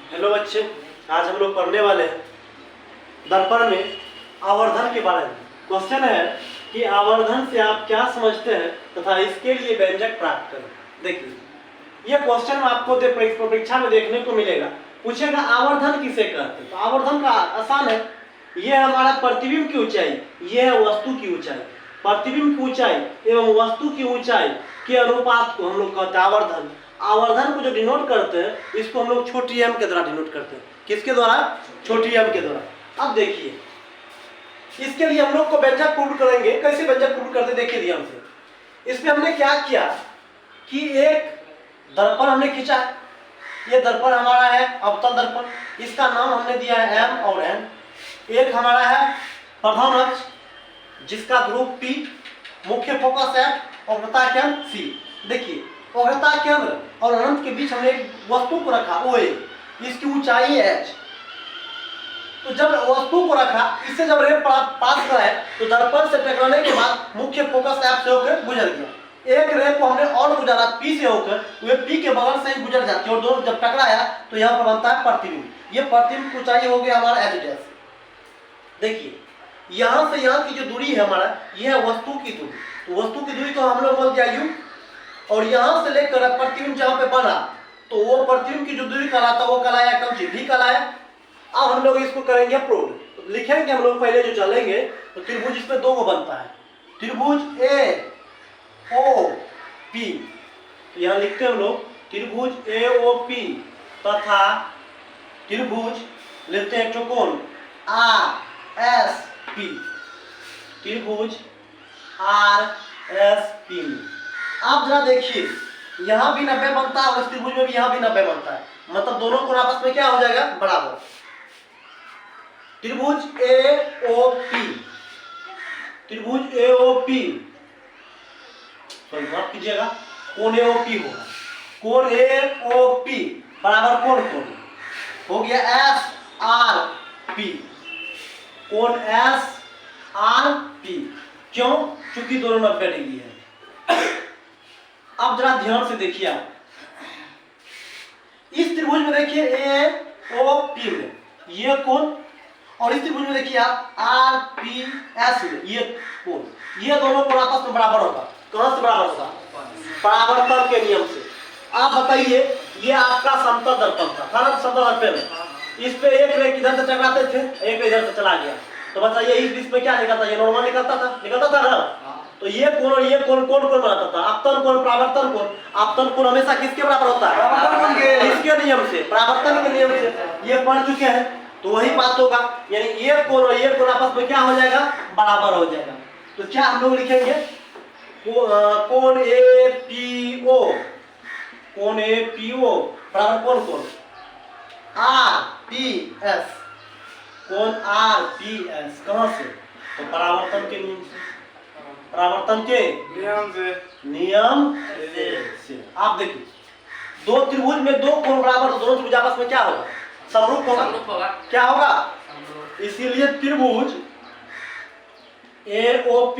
Hello बच्चे, आज हम लोग पढ़ने वाले हैं दर्पण में आवर्धन के बारे में। क्वेश्चन है कि आवर्धन से आप क्या समझते हैं तथा इसके लिए व्यंजक प्राप्त करें। देखिए यह क्वेश्चन आपको परीक्षा में देखने को मिलेगा। पूछेगा आवर्धन किसे कहते हैं, तो आवर्धन का आसान है। यह हमारा प्रतिबिंब की ऊंचाई, यह है वस्तु की ऊंचाई। प्रतिबिंब की ऊंचाई एवं वस्तु की ऊंचाई के अनुपात को हम लोग कहते हैं आवर्धन। आवर्धन को जो डिनोट करते हैं इसको हम लोग छोटी एम के द्वारा डिनोट करते हैं। किसके द्वारा? छोटी एम के द्वारा। अब देखिए इसके लिए हम लोग को व्यंजक प्रूव करेंगे। कैसे व्यंजक प्रूव करते देखिए ध्यान से। इसमें हमने क्या किया कि एक दर्पण हमने खींचा। ये दर्पण हमारा है अवतल दर्पण, इसका नाम हमने दिया है एम और एन। एक हमारा है प्रधान अक्ष जिसका ध्रुव P, मुख्य फोकस F और वक्रता केंद्र C। देखिए वक्रता केंद्र और अनंत के बीच हमने एक वस्तु को रखा OA, इसकी ऊंचाई है H। तो जब वस्तु को रखा, इससे जब रे पास कराए तो दर्पण से टकराने के बाद मुख्य फोकस F से होकर गुजर गया। एक रे को हमने और गुजारा P से होकर, वे P के बगल से ही गुजर जाती है और दोनों जब टकराया तो यहाँ पर बनता है प्रतिबिंब। ये प्रतिबिंब की ऊंचाई हो गया हमारा H डैश। देखिए यहाँ से यहाँ की जो दूरी है हमारा, यह है वस्तु की दूरी। तो वस्तु की दूरी को हम लोग बोल दिया U, और यहाँ से लेकर प्रतिबिंब जहाँ पे बना तो वो प्रतिबिंब की जो दूरी कहलाता है वो कहलाया कम V कहलाया। अब हम लोग इसको करेंगे प्रूव। तो लिखेंगे हम लोग पहले जो चलेंगे तो त्रिभुज इसमें दो को बनता है, त्रिभुज AOP। यहाँ लिखते हैं हम लोग त्रिभुज AOP तथा त्रिभुज लेते हैं चौकोन RSP, त्रिभुज RSP। आप जरा देखिए यहाँ भी 90 बनता है और इस त्रिभुज में भी यहाँ भी 90 बनता है, मतलब दोनों को आपस में क्या हो जाएगा बराबर। त्रिभुज AOP, त्रिभुज AOP तो माफ कीजिएगा कोण AOP होगा। कोण AOP बराबर कोण हो गया SRP, कोण SRP। क्यों? क्योंकि दोनों 90 डिग्री है। अब जरा ध्यान से देखिए आप इस त्रिभुज में देखिए AOP में ये कोण, और इस त्रिभुज में देखिए आप RPS में ये कोण, ये दोनों कोण आपस में बराबर होगा। कहां से बराबर होगा? परावर्तन के नियम से। आप बताइए ये आपका समतल दर्पण था ना, समतल दर्पण इस पे एक रे किधर से टकराते थे, एक इधर से चला गया, तो बताइए इस बीच में क्या निकलता? ये नॉर्मल निकलता था ना। तो ये कोण और ये कोण कौन बनाता था? आपतन कोण, परावर्तन कोण। आपतन कोण हमेशा किसके बराबर होता है? इसके नियम से, परावर्तन के नियम से। ये पढ़ चुके हैं तो वही बात होगा, यानी ये कोण और ये कोण आपस में क्या हो जाएगा बराबर हो जाएगा। तो क्या हम लोग लिखेंगे कोण APO, कोण APO बराबर कोण RPS, कोण RPS। कहां से? तो परावर्तन के नियम से, परावर्तन के नियम से। आप देखिए दो त्रिभुज में दो कोण बराबर, तो दोनों त्रिभुज आपस में क्या होगा? समरूप होगा। क्या होगा? इसीलिए त्रिभुज AOP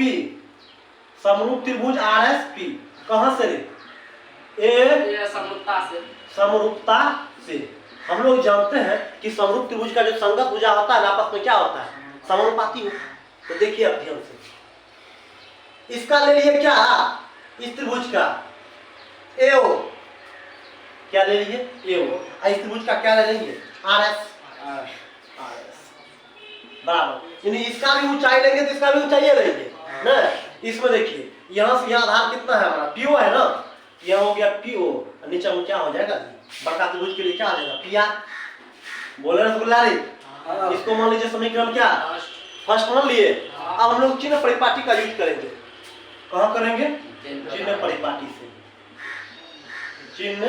समरूप त्रिभुज RSP। कहां से रे? समरूपता से। हम लोग जानते हैं कि समरूप त्रिभुज का जो संगत भुजा होता है ना आपस में क्या होता है? समानुपाती होता है। तो देखिए अब ध्यान से इसका ले लिए क्या, इस त्रिभुज का AO, क्या ले लिए AO। इस त्रिभुज का क्या ले लेंगे RS बराबर, यानी इसका भी ऊंचाई लेंगे तो इसका भी ऊंचाई लेंगे ना। इसमें देखिए यहाँ से यहाँ आधार कितना है हमारा PO है ना, यह हो गया PO, नीचे में क्या हो जाएगा बड़का त्रिभुज के लिए क्या आ जाएगा PR। बोले रसगुल्ला रे, इसको मान लीजिए समीकरण क्या फर्स्ट मान लिए। अब हम लोग चिन्ह परिपाटी का यूज करेंगे। कहाँ करेंगे? चिन्ह परिपाटी से, चिन्ह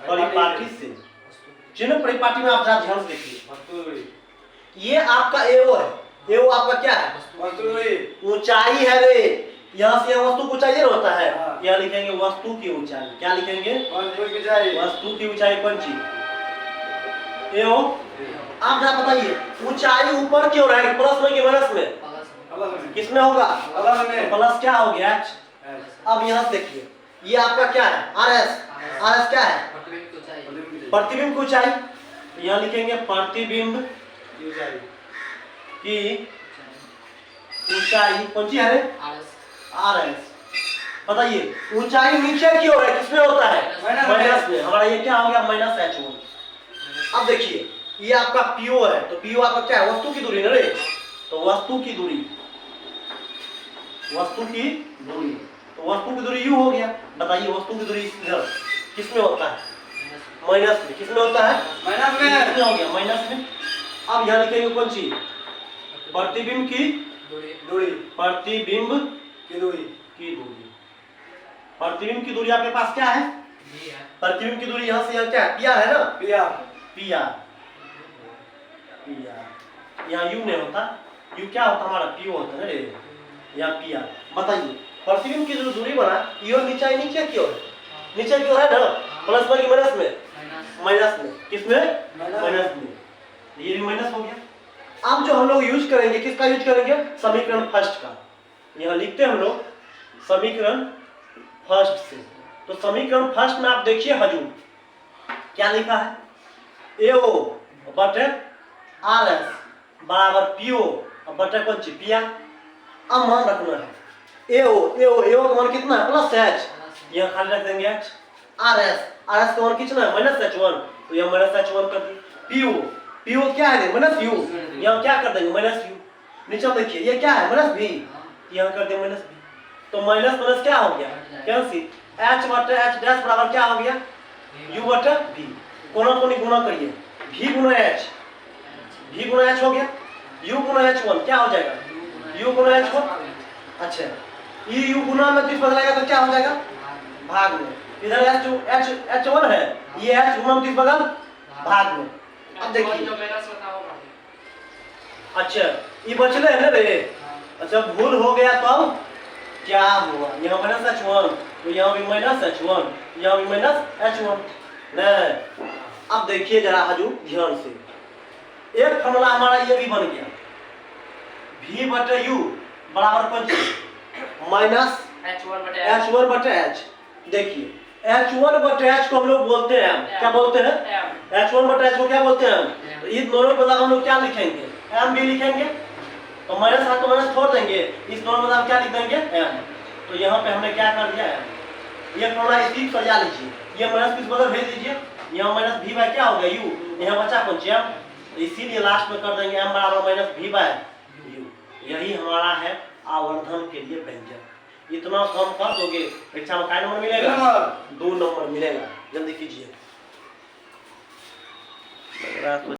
परिपाटी से। चिन्ह परिपाटी में आप ध्यान से देखिए ये आपका AO है। AO आपका क्या है? ऊंचाई है रे। यहाँ से यहाँ वस्तु की ऊंचाई होता है, यहाँ लिखेंगे वस्तु की ऊंचाई। क्या लिखेंगे? वस्तु की ऊंचाई। कौन चीज? AO। आप जरा बताइए ऊंचाई ऊपर क्यों रहेगी, प्लस में कि माइनस में? किसमें होगा? प्लस। क्या हो गया H। अब यहाँ देखिए ये आपका क्या है RS। RS क्या है? प्रतिबिंब की ऊंचाई। यहाँ लिखेंगे प्रतिबिंब की ऊंचाई कौन सी है? R S. बताइए ऊंचाई नीचे की ओर है, किसमें होता है? माइनस में। हमारा ये क्या हो गया? Minus h1। अब देखिए ये आपका पीओ है, तो पीओ आपका क्या है? वस्तु की दूरी ना रे, तो वस्तु की दूरी, वस्तु की दूरी, तो वस्तु की दूरी यू हो गया। बताइए वस्तु की दूरी इधर किसमें होता है? माइनस में। किसमें होता है? माइनस में। किसमें हो गया? माइनस में। अब यहाँ लिखेंगे कौन सी? प्रतिबिंब की दूरी, प्रतिबिंब की दूरी, की दूरी। प्रतिबिंब की दूरी आपके पास क्या है? प्रतिबिंब की दूरी यहाँ से यहाँ क्या है? पी आर है ना? P R, P R, P R. यहाँ यू नहीं होता, यू क्या होता? हमारा पीओ होता है ना, यहाँ पी आर। बताइए प्रतिबिंब की जो दूरी बना ये नीचे नीचे की ओर, नीचे की ओर है ना? प्लस में कि माइनस में? माइनस में। किसमें? माइनस में। ये भी माइनस हो गया। अब जो हम लोग यूज करेंगे, किसका यूज करेंगे? समीकरण फर्स्ट का। यहाँ लिखते हैं हम लोग समीकरण फर्स्ट से। तो समीकरण फर्स्ट में आप देखिए हजूर क्या लिखा है? एओ बटे आर एस बराबर पीओ बटे कौन सी? P R. अब मान रखना है एओ, एओ, एओ का मान कितना है? प्लस एच, यहाँ खाली रख देंगे H. R S, R S का मान कितना है? माइनस h1, तो यहाँ माइनस h1 कर दिए। पीओ, पीओ क्या है? माइनस यू, यहाँ क्या कर देंगे? Minus you. नीचे देखिए ये क्या है? माइनस भी, यहाँ कर देंगे माइनस भी। तो माइनस माइनस क्या हो गया? कैंसिल। h बटे h डैश बराबर क्या हो गया? u बटे v। कोना कोनी गुना करिए, v गुना h, v गुना h हो गया। u गुना h1 क्या हो जाएगा? u गुना h1। अच्छा ये u गुना में 30 बदलेगा तो क्या हो जाएगा? भाग में। इधर h1 है, ये h गुना में 30 बदल भाग में। अब देखिए अच्छा ये बचले है ना रे। अच्छा भूल हो गया तो अब क्या हुआ? यहाँ माइनस h1, तो यहाँ भी माइनस h1, यहाँ भी माइनस h1। नहीं अब देखिए जरा हजू ध्यान से, एक फॉर्मूला हमारा ये भी बन गया, v बटे u बराबर कौन सी? माइनस h1 बटे h। देखिए h1 बटे h को हम लोग बोलते हैं m। क्या बोलते हैं? h1 बटे h को क्या बोलते हैं? तो इस दोनों बदला हम लोग क्या लिखेंगे? m भी लिखेंगे। तो माइनस है तो माइनस छोड़ देंगे, इस दोनों बदला क्या लिख देंगे? m। तो यहाँ पे हमने क्या कर दिया? m। ये फॉर्मूला इसकी सजा लीजिए, ये माइनस किस बदल भेज दीजिए, यहाँ माइनस v बाय क्या हो गया? u। यहाँ बचा कौन सी? m। तो इसीलिए लास्ट में कर देंगे m बराबर माइनस v बाय u। यही हमारा है आवर्धन के लिए व्यंजक। इतना कम कर दोगे परीक्षा में क्या नंबर मिलेगा? 2 नंबर मिलेगा। जल्दी कीजिए।